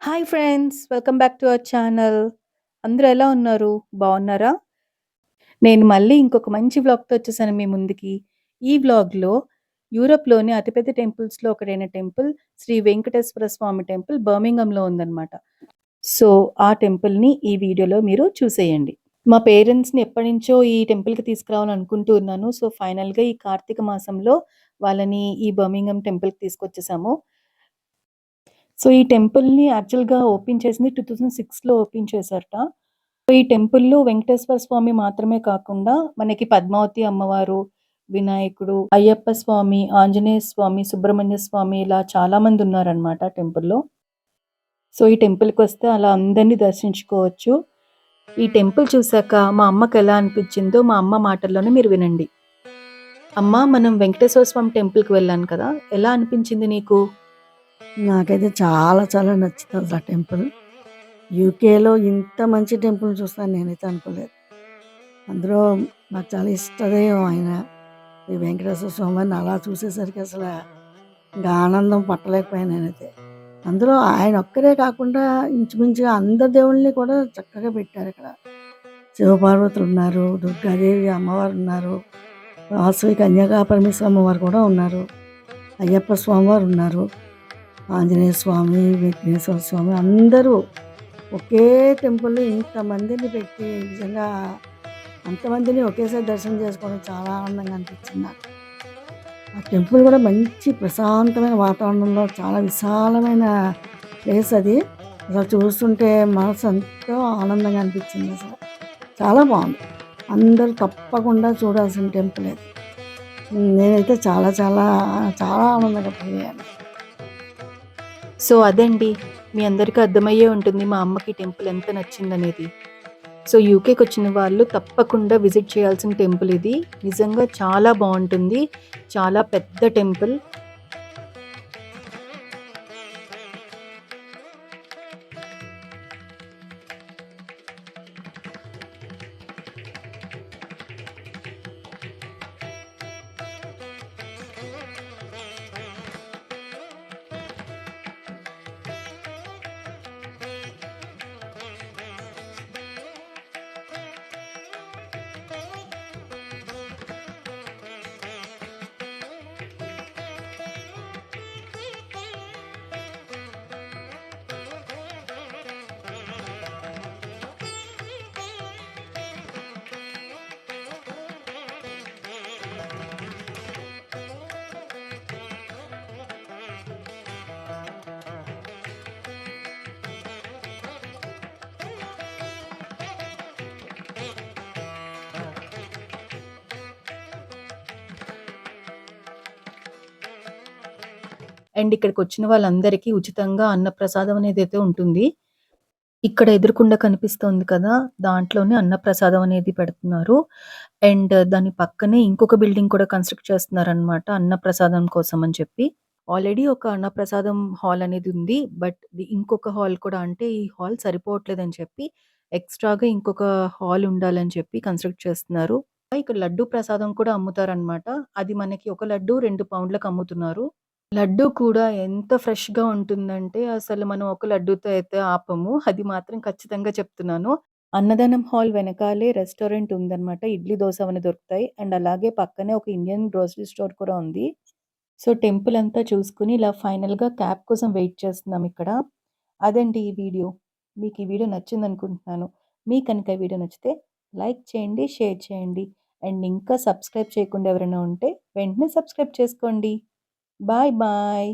Hi friends! Welcome back to our channel. అందరూ ఎలా ఉన్నారు? బావున్నారా? నేను మళ్ళీ ఇంకొక మంచి వ్లాగ్‌తో వచ్చేసాను మీ ముందుకి. ఈ వ్లాగ్‌లో యూరోప్‌లోని అతిపెద్ద టెంపుల్స్‌లో ఒకటైన టెంపుల్ శ్రీ వెంకటేశ్వర స్వామి టెంపుల్ బర్మింఘమ్‌లో ఉందన్నమాట. సో, ఆ టెంపుల్‌ని ఈ వీడియోలో మీరు చూసేయండి. మా పేరెంట్స్‌ని ఎప్పటినుంచో ఈ టెంపుల్‌కి తీసుకురావాలనుకుంటూ ఉన్నాను. సో, ఫైనల్‌గా ఈ కార్తీక మాసంలో వాళ్ళని ఈ బర్మింఘమ్ టెంపుల్‌కి తీసుకొచ్చేసాము. సో, ఈ టెంపుల్‌ని యాక్చువల్‌గా ఓపెన్ చేసింది 2006లో ఓపెన్ చేశారట. సో, ఈ టెంపుల్‌లో వెంకటేశ్వర స్వామి మాత్రమే కాకుండా మనకి పద్మావతి అమ్మవారు, వినాయకుడు, అయ్యప్ప స్వామి, ఆంజనేయ స్వామి, సుబ్రహ్మణ్య స్వామి ఇలా చాలామంది ఉన్నారనమాట టెంపుల్‌లో. సో, ఈ టెంపుల్‌కొస్తే అలా అందరిని దర్శించుకోవచ్చు. ఈ టెంపుల్ చూసాక మా అమ్మకెలా అనిపించిందో మా అమ్మ మాటల్లోనే మీరు వినండి. అమ్మ మనం వెంకటేశ్వర స్వామి టెంపుల్‌కి వెళ్ళాను కదా! ఎలా అనిపించింది నీకు? నాకైతే చాలా చాలా నచ్చుతుంది ఆ టెంపుల్. యూకేలో ఇంత మంచి టెంపుల్ చూస్తాను నేనైతే అనుకోలేదు. అందులో నాకు చాలా ఇష్టదైవం ఆయన. ఈ వెంకటేశ్వర స్వామిని అలా చూసేసరికి ఇంకా ఆనందం పట్టలేకపోయాను నేనైతే. అందులో ఆయన ఒక్కరే కాకుండా ఇంచుమించుగా అందరి దేవుళ్ళని కూడా చక్కగా పెట్టారక్కడ. శివపార్వతులున్నారు, దుర్గాదేవి అమ్మవారున్నారు, వాసవి కన్యకా పరమేశ్వరి అమ్మవారు కూడా ఉన్నారు, అయ్యప్ప స్వామివారు ఉన్నారు, ఆంజనేయ స్వామి, విఘ్నేశ్వర స్వామి అందరూ ఒకే టెంపుల్‌లో ఇంతమందిని పెట్టి నిజంగా అంతమందిని ఒకేసారి దర్శనం చేసుకోవడం చాలా ఆనందంగా అనిపించింది నాకు. ఆ టెంపుల్ కూడా మంచి ప్రశాంతమైన వాతావరణంలో చాలా విశాలమైన ప్లేస్ అది. అసలు చూస్తుంటే మనసు ఎంతో ఆనందంగా అనిపించింది అసలు. చాలా బాగుంది. అందరూ తప్పకుండా చూడాల్సిన టెంపుల్ అది. నేనైతే చాలా చాలా చాలా ఆనందంగా ఫీల్ అయ్యాను. సో, అదండి. మీ అందరికీ అర్థమయ్యే ఉంటుంది మా అమ్మకి ఈ టెంపుల్ ఎంత నచ్చిందనేది. సో, యూకేకొచ్చిన వాళ్ళు తప్పకుండా విజిట్ చేయాల్సిన టెంపుల్ ఇది. నిజంగా చాలా బావుంటుంది. చాలా పెద్ద టెంపుల్. అండ్ ఇక్కడికొచ్చిన వాళ్ళందరికీ ఉచితంగా అన్నప్రసాదం అనేదైతే ఉంటుంది. ఇక్కడ ఎదురుగుండా కనిపిస్తోంది కదా! దాంట్లోనే అన్నప్రసాదం అనేది పెడుతున్నారు. అండ్ దాని పక్కనే ఇంకొక బిల్డింగ్ కూడా కన్‌స్ట్రక్ట్ చేస్తున్నారనమాట అన్నప్రసాదం కోసం అని చెప్పి. ఆల్రెడీ ఒక అన్నప్రసాదం హాల్ అనేది ఉంది. బట్ ఇంకొక హాల్ కూడా అంటే ఈ హాల్ సరిపోవట్లేదని చెప్పి ఎక్స్‌ట్రాగా ఇంకొక హాల్ ఉండాలని చెప్పి కన్‌స్ట్రక్ట్ చేస్తున్నారు. ఇక్కడ లడ్డూ ప్రసాదం కూడా అమ్ముతారనమాట. అది మనకి ఒక లడ్డు 2 పౌండ్‌లకి అమ్ముతున్నారు. లడ్డు కూడా ఎంత ఫ్రెష్‌గా ఉంటుందంటే, అసలు మనం ఒక లడ్డూతో అయితే ఆపము. అది మాత్రం ఖచ్చితంగా చెప్తున్నాను. అన్నదానం హాల్ వెనకాలే రెస్టారెంట్ ఉందనమాట. ఇడ్లీ, దోస అవన్నీ దొరుకుతాయి. అండ్ అలాగే పక్కనే ఒక ఇండియన్ గ్రోసరీ స్టోర్ కూడా ఉంది. సో, టెంపుల్ అంతా చూసుకొని ఇలా ఫైనల్‌గా క్యాబ్ కోసం వెయిట్ చేస్తున్నాం ఇక్కడ. అదండి ఈ వీడియో. మీకు ఈ వీడియో నచ్చిందనుకుంటున్నాను. మీకు కనుక ఈ వీడియో నచ్చితే లైక్ చేయండి, షేర్ చేయండి. అండ్ ఇంకా సబ్స్క్రైబ్ చేయకుండా ఎవరైనా ఉంటే వెంటనే సబ్స్క్రైబ్ చేసుకోండి. Bye bye.